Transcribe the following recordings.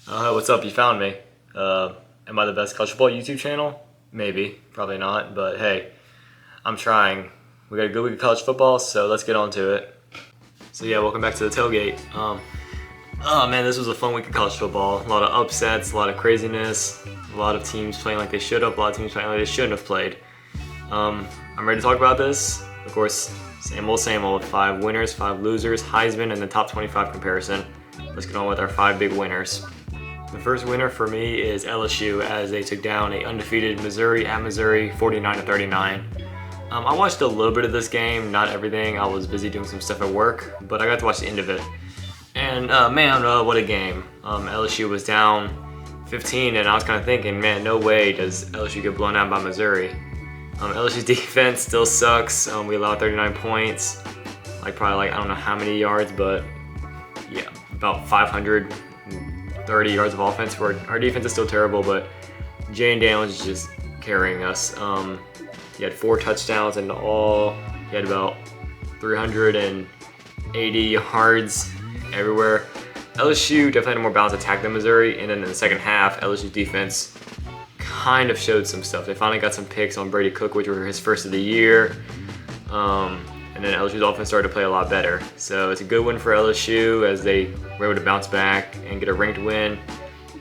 What's up? You found me. Am I the best college football YouTube channel? Maybe, probably not, but hey, I'm trying. We got a good week of college football, so let's get on to it. So yeah, welcome back to the tailgate. Oh man, this was a fun week of college football. A lot of upsets, a lot of craziness, a lot of teams playing like they should have, a lot of teams playing like they shouldn't have played. I'm ready to talk about this. Of course, same old, 5 winners, 5 losers, Heisman, and the top 25 comparison. Let's get on with our 5 big winners. The first winner for me is LSU as they took down a undefeated Missouri at Missouri 49-39. I watched a little bit of this game, not everything. I was busy doing some stuff at work, but I got to watch the end of it. And man, what a game. LSU was down 15 and I was kind of thinking, man, no way does LSU get blown out by Missouri. LSU's defense still sucks. We allowed 39 points, probably I don't know how many yards, but yeah, about 530 yards of offense. Our defense is still terrible, but Jane Daniels is just carrying us. He had 4 touchdowns in all. He had about 380 yards everywhere. LSU definitely had a more balanced attack than Missouri, and then in the second half, LSU's defense kind of showed some stuff. They finally got some picks on Brady Cook, which were his first of the year. And then LSU's offense started to play a lot better. So it's a good win for LSU as they were able to bounce back and get a ranked win.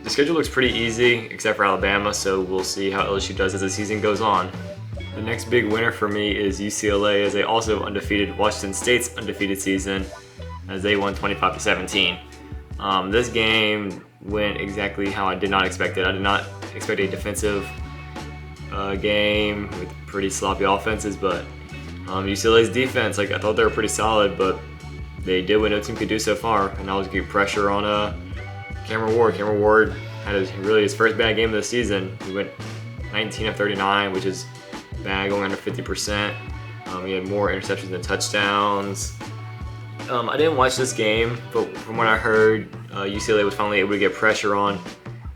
The schedule looks pretty easy, except for Alabama, so we'll see how LSU does as the season goes on. The next big winner for me is UCLA as they also undefeated Washington State's undefeated season as they won 25-17. This game went exactly how I did not expect it. I did not expect a defensive game with pretty sloppy offenses, but UCLA's defense, I thought they were pretty solid, but they did what no team could do so far, and that was get pressure on Cameron Ward. Cameron Ward had his first bad game of the season. He went 19 of 39, which is bad, going under 50%. He had more interceptions than touchdowns. I didn't watch this game, but from what I heard, UCLA was finally able to get pressure on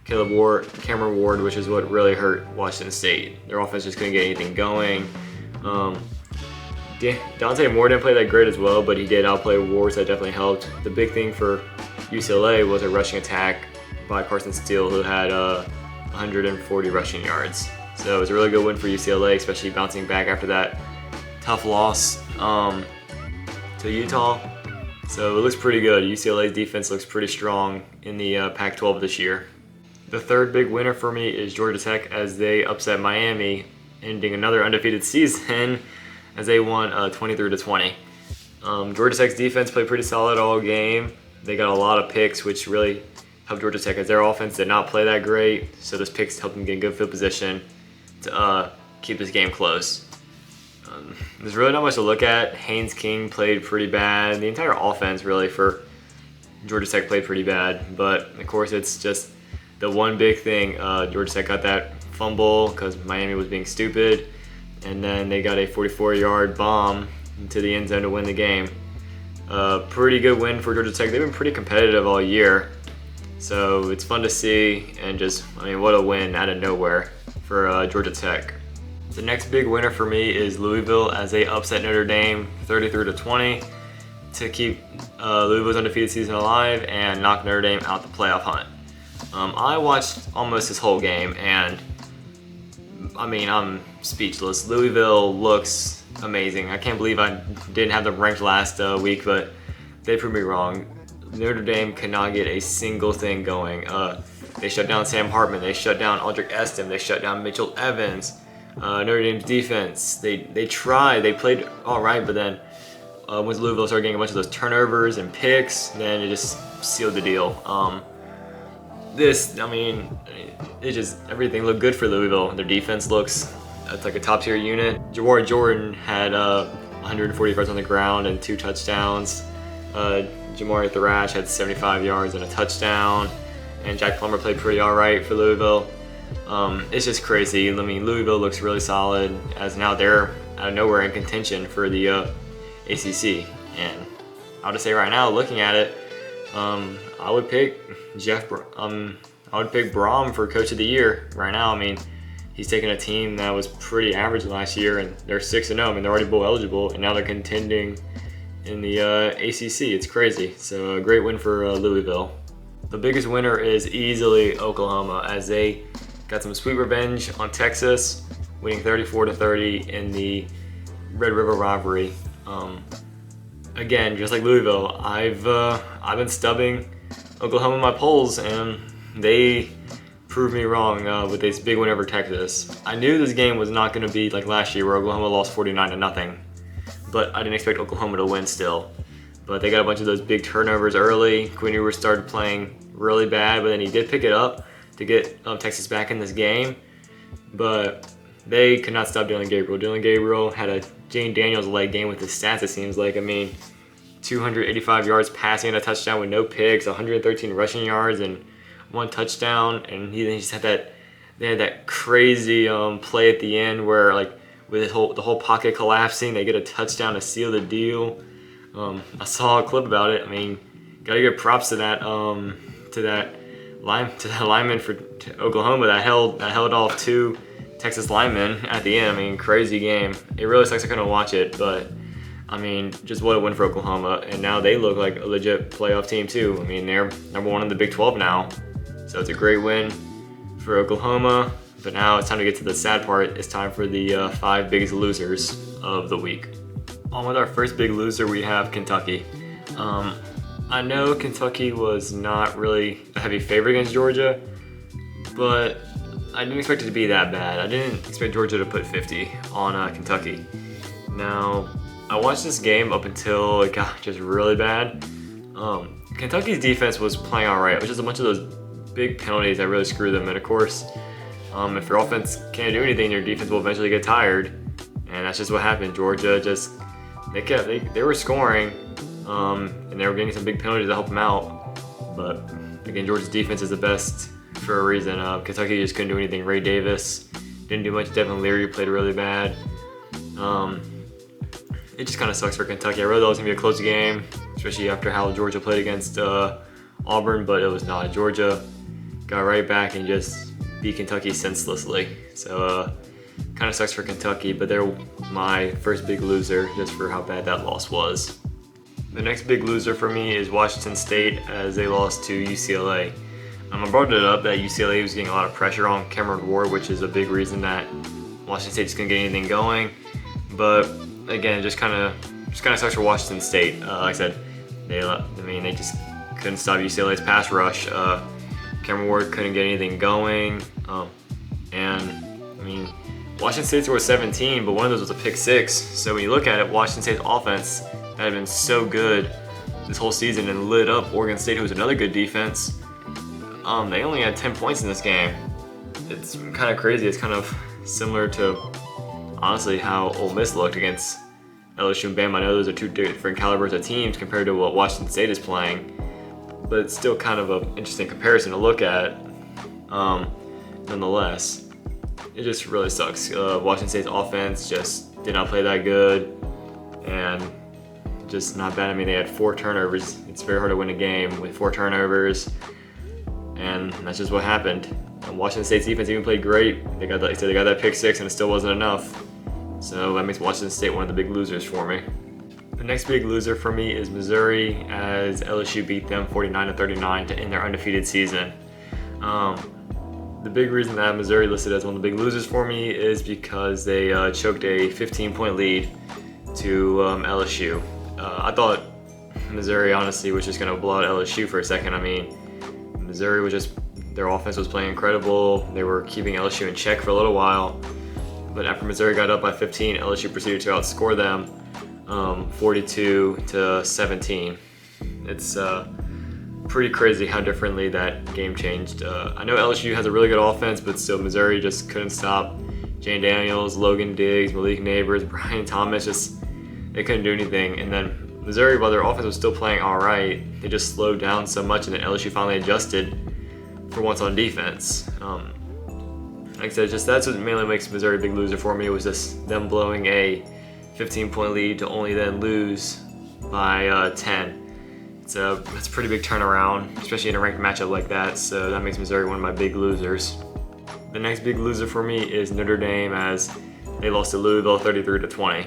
Cameron Ward, which is what really hurt Washington State. Their offense just couldn't get anything going. Dante Moore didn't play that great as well, but he did outplay Ward, so that definitely helped. The big thing for UCLA was a rushing attack by Carson Steele, who had 140 rushing yards. So it was a really good win for UCLA, especially bouncing back after that tough loss to Utah. So it looks pretty good. UCLA's defense looks pretty strong in the Pac-12 this year. The third big winner for me is Georgia Tech as they upset Miami, ending another undefeated season as they won 23-20. Georgia Tech's defense played pretty solid all game. They got a lot of picks, which really helped Georgia Tech as their offense did not play that great. So those picks helped them get in good field position to keep this game close. There's really not much to look at. Haynes King played pretty bad. The entire offense really for Georgia Tech played pretty bad. But of course it's just the one big thing. Georgia Tech got that fumble because Miami was being stupid. And then they got a 44-yard bomb into the end zone to win the game. Pretty good win for Georgia Tech. They've been pretty competitive all year. So it's fun to see, and what a win out of nowhere for Georgia Tech. The next big winner for me is Louisville as they upset Notre Dame 33-20 to keep Louisville's undefeated season alive and knock Notre Dame out the playoff hunt. I watched almost this whole game, and I'm speechless. Louisville looks amazing. I can't believe I didn't have them ranked last week, but they proved me wrong. Notre Dame cannot get a single thing going. They shut down Sam Hartman. They shut down Aldrick Eston. They shut down Mitchell Evans. Notre Dame's defense, they tried. They played all right, but then once Louisville started getting a bunch of those turnovers and picks, then it just sealed the deal. Everything looked good for Louisville. Their defense looks like a top-tier unit. Jawar Jordan had 140 yards on the ground and 2 touchdowns. Jamari Thrash had 75 yards and a touchdown. And Jack Plummer played pretty all right for Louisville. It's just crazy. Louisville looks really solid as now they're out of nowhere in contention for the ACC. And I'll just say right now, looking at it, I would pick Braum for Coach of the Year right now. He's taken a team that was pretty average last year, and they're 6-0. They're already bowl eligible, and now they're contending in the ACC. It's crazy. So a great win for Louisville. the biggest winner is easily Oklahoma, as they got some sweet revenge on Texas, winning 34-30 in the Red River rivalry. Again, just like Louisville, I've been stubbing Oklahoma in my polls, and they proved me wrong with this big win over Texas. I knew this game was not going to be like last year where Oklahoma lost 49-0, but I didn't expect Oklahoma to win still. But they got a bunch of those big turnovers early. Quinn Ewers started playing really bad, but then he did pick it up to get Texas back in this game. But they could not stop Dylan Gabriel. Dylan Gabriel had a Jane Daniels-like game with his stats, it seems like. I mean, 285 yards passing and a touchdown with no picks, 113 rushing yards and 1 touchdown. And he just had they had that crazy play at the end where, like, with the whole pocket collapsing, they get a touchdown to seal the deal. I saw a clip about it. I mean, gotta give props to that lineman for Oklahoma that held off 2 Texas linemen at the end. I mean, crazy game. It really sucks I couldn't watch it, but I mean, just what a win for Oklahoma. And now they look like a legit playoff team too. I mean, they're number 1 in the Big 12 now, so it's a great win for Oklahoma. But now it's time to get to the sad part. It's time for the 5 biggest losers of the week. On with our first big loser, we have Kentucky. I know Kentucky was not really a heavy favorite against Georgia, but I didn't expect it to be that bad. I didn't expect Georgia to put 50 on Kentucky. Now, I watched this game up until it got just really bad. Kentucky's defense was playing all right. It was just a bunch of those big penalties that really screwed them. And of course, if your offense can't do anything, your defense will eventually get tired. And that's just what happened. Georgia just, they were scoring, and they were getting some big penalties to help them out. But again, Georgia's defense is the best for a reason. Kentucky just couldn't do anything. Ray Davis didn't do much. Devin Leary played really bad. It just kind of sucks for Kentucky. I really thought it was going to be a close game, especially after how Georgia played against Auburn, but it was not. Georgia got right back and just beat Kentucky senselessly. So kind of sucks for Kentucky, but they're my first big loser just for how bad that loss was. The next big loser for me is Washington State, as they lost to UCLA. I brought it up that UCLA was getting a lot of pressure on Cameron Ward, which is a big reason that Washington State just couldn't get anything going. But again, it just kind of sucks for Washington State. Like I said, they just couldn't stop UCLA's pass rush. Cameron Ward couldn't get anything going, and I mean, Washington State scored 17, but one of those was a pick 6. So when you look at it, Washington State's offense that had been so good this whole season and lit up Oregon State, who was another good defense. They only had 10 points in this game. It's kind of crazy. It's kind of similar to, honestly, how Ole Miss looked against LSU and Bama. I know those are 2 different calibers of teams compared to what Washington State is playing, but it's still kind of an interesting comparison to look at. Nonetheless, it just really sucks. Washington State's offense just did not play that good, and just not bad. I mean, they had 4 turnovers. It's very hard to win a game with 4 turnovers, and that's just what happened. Washington State's defense even played great. They got that pick 6, and it still wasn't enough. So that makes Washington State one of the big losers for me. The next big loser for me is Missouri, as LSU beat them 49-39 to end their undefeated season. The big reason that Missouri listed as one of the big losers for me is because they choked a 15-point lead to LSU. I thought Missouri honestly was just going to blow out LSU for a second. I mean, Missouri was their offense was playing incredible. They were keeping LSU in check for a little while. But after Missouri got up by 15, LSU proceeded to outscore them 42-17. It's pretty crazy how differently that game changed. I know LSU has a really good offense, but still Missouri just couldn't stop Jane Daniels, Logan Diggs, Malik Neighbors, Brian Thomas. They couldn't do anything. And then Missouri, while their offense was still playing all right, they just slowed down so much, and then LSU finally adjusted for once on defense. Like I said, that's what mainly makes Missouri a big loser for me, was just them blowing a 15-point lead to only then lose by 10. So that's a pretty big turnaround, especially in a ranked matchup like that. So that makes Missouri one of my big losers. The next big loser for me is Notre Dame, as they lost to Louisville 33-20.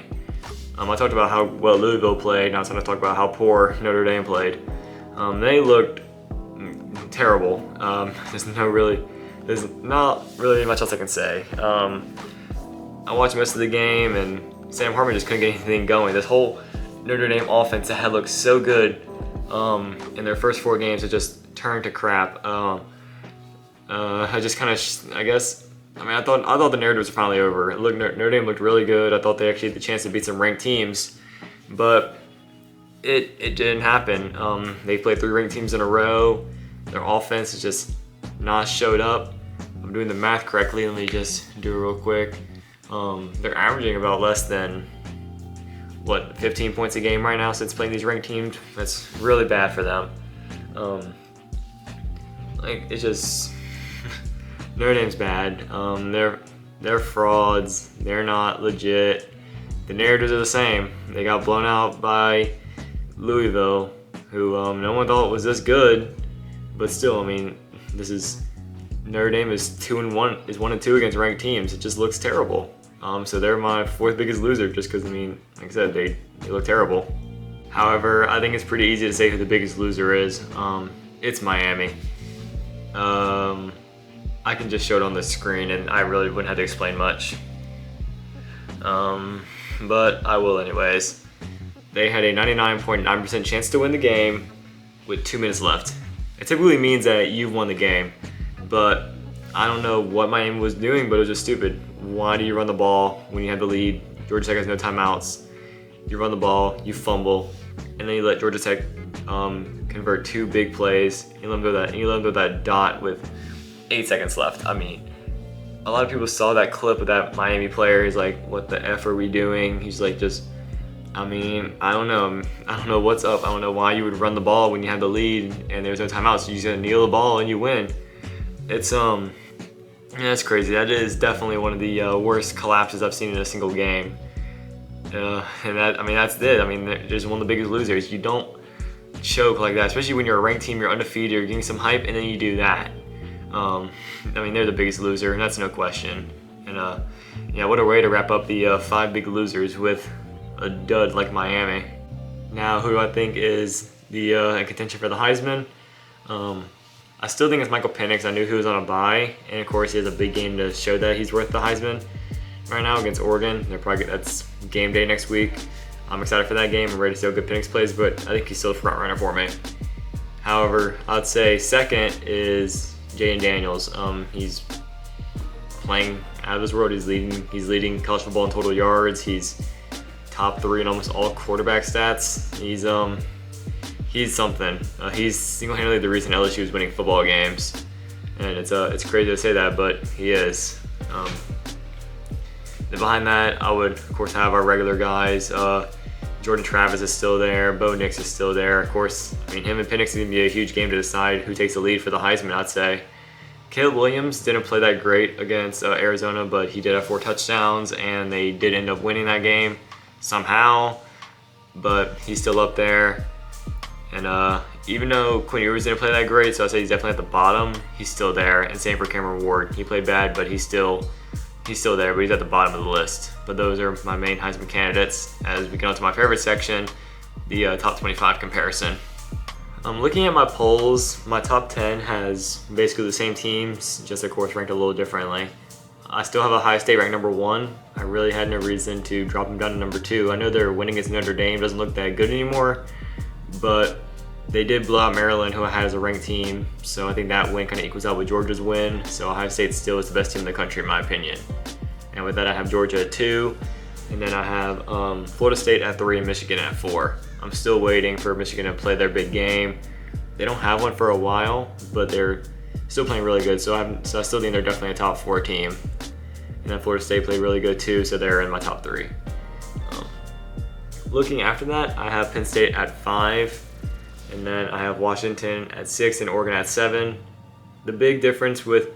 I talked about how well Louisville played. Now it's time to talk about how poor Notre Dame played. They looked terrible. There's not really much else I can say. I watched most of the game, and Sam Hartman just couldn't get anything going. This whole Notre Dame offense that had looked so good in their first 4 games, it just turned to crap. I just kind of, I thought the narratives were finally over. Notre Dame looked really good. I thought they actually had the chance to beat some ranked teams, but it didn't happen. They played 3 ranked teams in a row. Their offense has just not showed up. I'm doing the math correctly. Let me just do it real quick. They're averaging about less than 15 points a game right now since playing these ranked teams. That's really bad for them. It's just Notre Dame's bad. They're frauds. They're not legit. The narratives are the same. They got blown out by Louisville, who no one thought was this good, but still, Notre Dame is 2-1, is 1-2 against ranked teams. It just looks terrible. So they're my 4th biggest loser, just because like I said, they look terrible. However, I think it's pretty easy to say who the biggest loser is. It's Miami. I can just show it on the screen, and I really wouldn't have to explain much. But I will anyways. They had a 99.9% chance to win the game with 2 minutes left. It typically means that you've won the game, but I don't know what Miami was doing, but it was just stupid. Why do you run the ball when you have the lead? Georgia Tech has no timeouts. You run the ball, you fumble, and then you let Georgia Tech convert 2 big plays. You let them go that dot with 8 seconds left. A lot of people saw that clip of that Miami player. He's like, "What the F are we doing?" He's like, I don't know. I don't know what's up. I don't know why you would run the ball when you have the lead and there's no timeouts. You just gotta kneel the ball and you win. It's that's crazy. That is definitely one of the worst collapses I've seen in a single game. And that's it. They're just one of the biggest losers. You don't choke like that, especially when you're a ranked team, you're undefeated, you're getting some hype, and then you do that. They're the biggest loser, and that's no question. And what a way to wrap up the 5 big losers with a dud like Miami. Now, who do I think is the in contention for the Heisman? I still think it's Michael Penix. I knew he was on a bye, and of course he has a big game to show that he's worth the Heisman right now against Oregon. That's game day next week. I'm excited for that game. I'm ready to see how good Penix plays, but I think he's still the front runner for me. However, I'd say second is Jayden Daniels. He's playing out of this world. He's leading college football in total yards. He's top 3 in almost all quarterback stats. He's something. He's single-handedly the reason LSU is winning football games, and it's crazy to say that, but he is. Then behind that, I would of course have our regular guys. Jordan Travis is still there. Bo Nix is still there. Of course, him and Penix is going to be a huge game to decide who takes the lead for the Heisman, I'd say. Caleb Williams didn't play that great against Arizona, but he did have 4 touchdowns, and they did end up winning that game somehow, but he's still up there. And even though Quinn Ewers didn't play that great, so I'd say he's definitely at the bottom, he's still there. And same for Cameron Ward. He played bad, but he's still there, but he's at the bottom of the list. But those are my main Heisman candidates. As we get on to my favorite section, the top 25 comparison. Looking at my polls, my top 10 has basically the same teams, just of course ranked a little differently. I still have Ohio State ranked number 1. I really had no reason to drop them down to number 2. I know their winning against Notre Dame doesn't look that good anymore, but they did blow out Maryland, who I had as a ranked team, so I think that win kind of equals out with Georgia's win. So Ohio State still is the best team in the country in my opinion. And with that, I have Georgia at 2, and then I have Florida State at 3 and Michigan at 4. I'm still waiting for Michigan to play their big game. They don't have one for a while, but they're still playing really good, so I still think they're definitely a top 4 team. And then Florida State played really good too, so they're in my top 3. Looking after that, I have Penn State at 5, and then I have Washington at 6 and Oregon at 7. The big difference with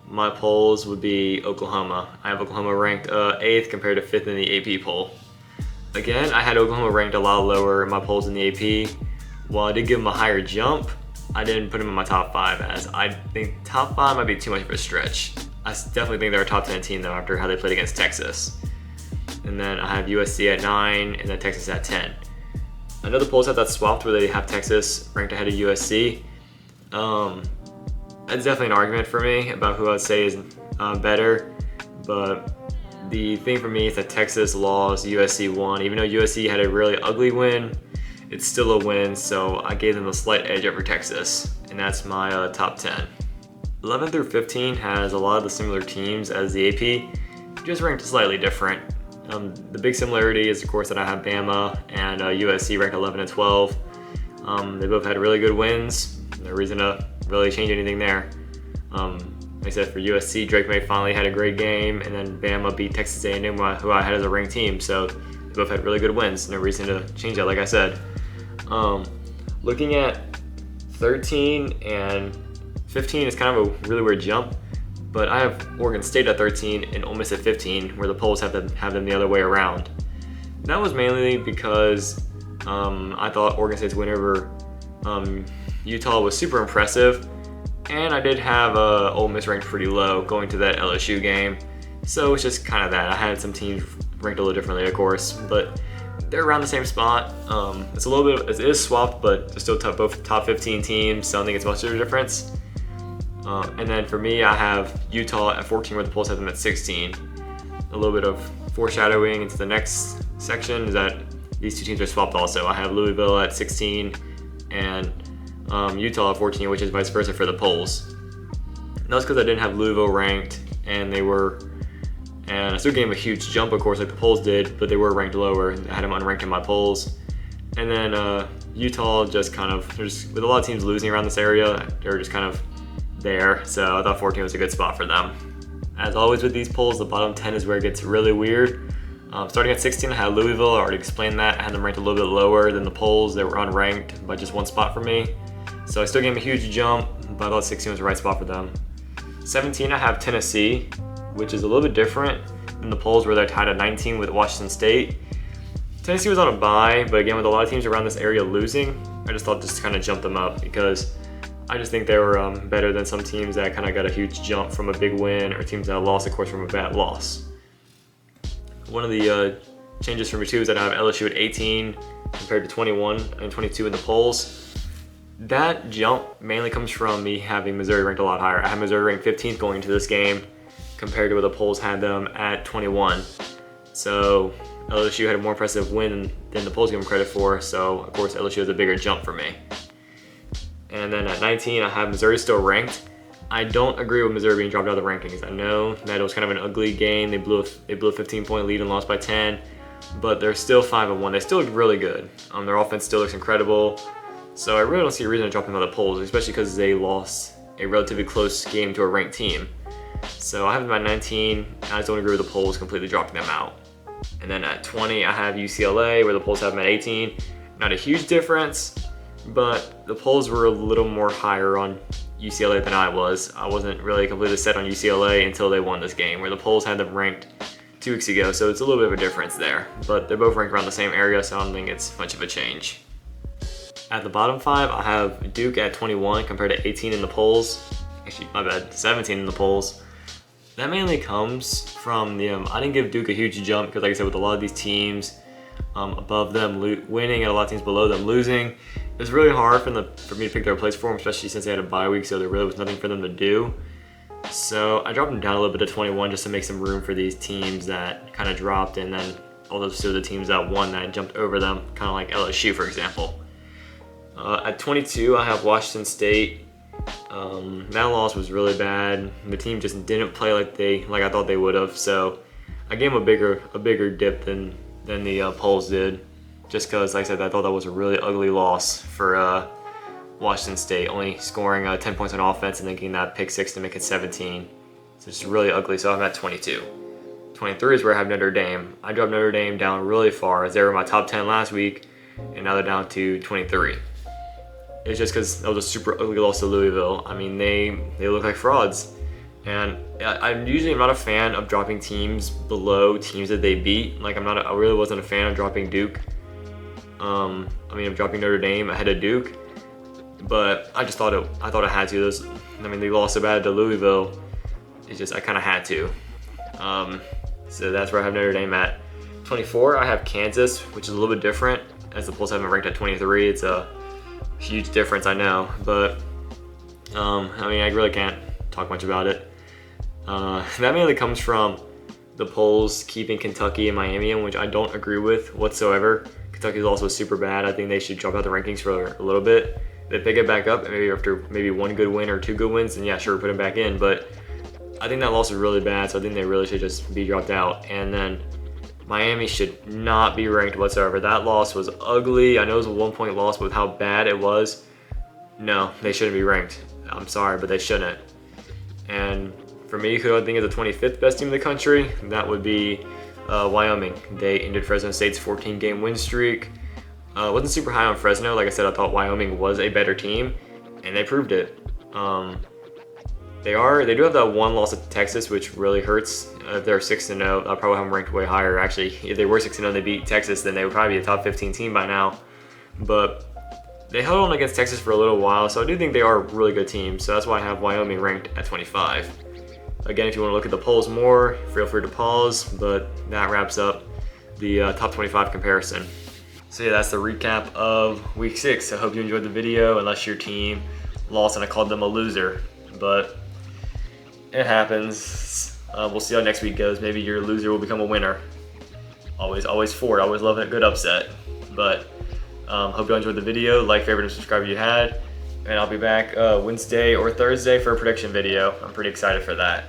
my polls would be Oklahoma. I have Oklahoma ranked 8th compared to 5th in the AP poll. Again, I had Oklahoma ranked a lot lower in my polls in the AP. While I did give them a higher jump, I didn't put them in my top 5, as I think top 5 might be too much of a stretch. I definitely think they're a top 10 team though after how they played against Texas. And then I have USC at 9 and then Texas at 10. I know the polls have that swapped where they have Texas ranked ahead of USC. It's definitely an argument for me about who I'd say is better, but the thing for me is that Texas lost, USC won. Even though USC had a really ugly win, it's still a win, so I gave them a slight edge over Texas, and that's my top 10. 11 through 15 has a lot of the similar teams as the AP, just ranked slightly different. The big similarity is, of course, that I have Bama and USC ranked 11 and 12. They both had really good wins. No reason to really change anything there. Like I said, for USC, Drake May finally had a great game, and then Bama beat Texas A&M, who I had as a ranked team. So they both had really good wins. No reason to change that, like I said. Looking at 13 and 15 is kind of a really weird jump, but I have Oregon State at 13 and Ole Miss at 15, where the polls have them the other way around. That was mainly because I thought Oregon State's win over Utah was super impressive, and I did have Ole Miss ranked pretty low going to that LSU game, so it's just kind of that. I had some teams ranked a little differently, of course, but they're around the same spot. It's a little bit, it is swapped, but they're still both top 15 teams, so I don't think it's much of a difference. And then for me, I have Utah at 14, where the polls have them at 16. A little bit of foreshadowing into the next section is that these two teams are swapped also. I have Louisville at 16 and Utah at 14, which is vice versa for the polls. That's because I didn't have Louisville ranked, and I still gave them a huge jump, of course, like the polls did, but they were ranked lower. I had them unranked in my polls. And then Utah just kind of, with a lot of teams losing around this area, they're just kind of there. So I thought 14 was a good spot for them. As always with these polls, the bottom 10 is where it gets really weird. Starting at 16, I had Louisville. I already explained that. I had them ranked a little bit lower than the polls. They were unranked by just one spot for me. So I still gave them a huge jump, but I thought 16 was the right spot for them. 17, I have Tennessee, which is a little bit different than the polls where they're tied at 19 with Washington State. Tennessee was on a bye, but again, with a lot of teams around this area losing, I just thought just to kind of jump them up because I just think they were better than some teams that kind of got a huge jump from a big win, or teams that lost, of course, from a bad loss. One of the changes for me too is that I have LSU at 18 compared to 21 and 22 in the polls. That jump mainly comes from me having Missouri ranked a lot higher. I have Missouri ranked 15th going into this game compared to where the polls had them at 21. So LSU had a more impressive win than the polls give them credit for, so of course LSU has a bigger jump for me. And then at 19, I have Missouri still ranked. I don't agree with Missouri being dropped out of the rankings. I know that it was kind of an ugly game. They blew a 15-point lead and lost by 10, but they're still 5-1. They still look really good. Their offense still looks incredible. So I really don't see a reason to drop them out of the polls, especially because they lost a relatively close game to a ranked team. So I have them at 19. I just don't agree with the polls completely dropping them out. And then at 20, I have UCLA, where the polls have them at 18. Not a huge difference, but the polls were a little more higher on UCLA than I was. I wasn't really completely set on UCLA until they won this game, where the polls had them ranked 2 weeks ago, so it's a little bit of a difference there. But they're both ranked around the same area, so I don't think it's much of a change. At the bottom 5, I have Duke at 21 compared to 18 in the polls. Actually, my bad, 17 in the polls. That mainly comes from I didn't give Duke a huge jump because, like I said, with a lot of these teams above them winning and a lot of teams below them losing, it was really hard for me to pick their place for them, especially since they had a bye week, so there really was nothing for them to do. So I dropped them down a little bit to 21 just to make some room for these teams that kind of dropped, and then all those two of the teams that won that jumped over them, kind of like LSU, for example. At 22, I have Washington State. That loss was really bad. The team just didn't play like I thought they would have. So I gave them a bigger dip than the polls did, just because, like I said, I thought that was a really ugly loss for Washington State, only scoring 10 points on offense and then getting that pick 6 to make it 17. So it's really ugly. So I'm at 22. 23 is where I have Notre Dame. I dropped Notre Dame down really far, as they were in my top 10 last week, and now they're down to 23. It's just because that was a super ugly loss to Louisville. I mean, they look like frauds. And I'm usually not a fan of dropping teams below teams that they beat. Like I really wasn't a fan of dropping Duke. Of dropping Notre Dame ahead of Duke. But I just thought I had to. They lost so bad to Louisville. It's just I kind of had to. So that's where I have Notre Dame at. 24, I have Kansas, which is a little bit different, as the polls have them ranked at 23. It's a huge difference, I know, but I mean, I really can't talk much about it. That mainly comes from the polls keeping Kentucky and Miami in, which I don't agree with whatsoever. Kentucky is also super bad. I think they should drop out the rankings for a little bit. They pick it back up, and maybe after one good win or 2 good wins, then yeah, sure, put them back in. But I think that loss was really bad, so I think they really should just be dropped out. And then Miami should not be ranked whatsoever. That loss was ugly. I know it was a 1-point loss, but with how bad it was, no, they shouldn't be ranked. I'm sorry, but they shouldn't. And for me, who I think is the 25th best team in the country, that would be Wyoming. They ended Fresno State's 14-game win streak. Wasn't super high on Fresno. Like I said, I thought Wyoming was a better team, and they proved it. They do have that 1 loss at Texas, which really hurts. If they're 6-0, I'll probably have them ranked way higher. Actually, if they were 6-0 and they beat Texas, then they would probably be a top 15 team by now. But they held on against Texas for a little while, so I do think they are a really good team. So that's why I have Wyoming ranked at 25. Again, if you want to look at the polls more, feel free to pause, but that wraps up the top 25 comparison. So yeah, that's the recap of week 6. I hope you enjoyed the video, unless your team lost and I called them a loser, but it happens. We'll see how next week goes. Maybe your loser will become a winner. Always forward. Always love a good upset. But hope you enjoyed the video. Like, favorite, and subscribe if you had. And I'll be back Wednesday or Thursday for a prediction video. I'm pretty excited for that.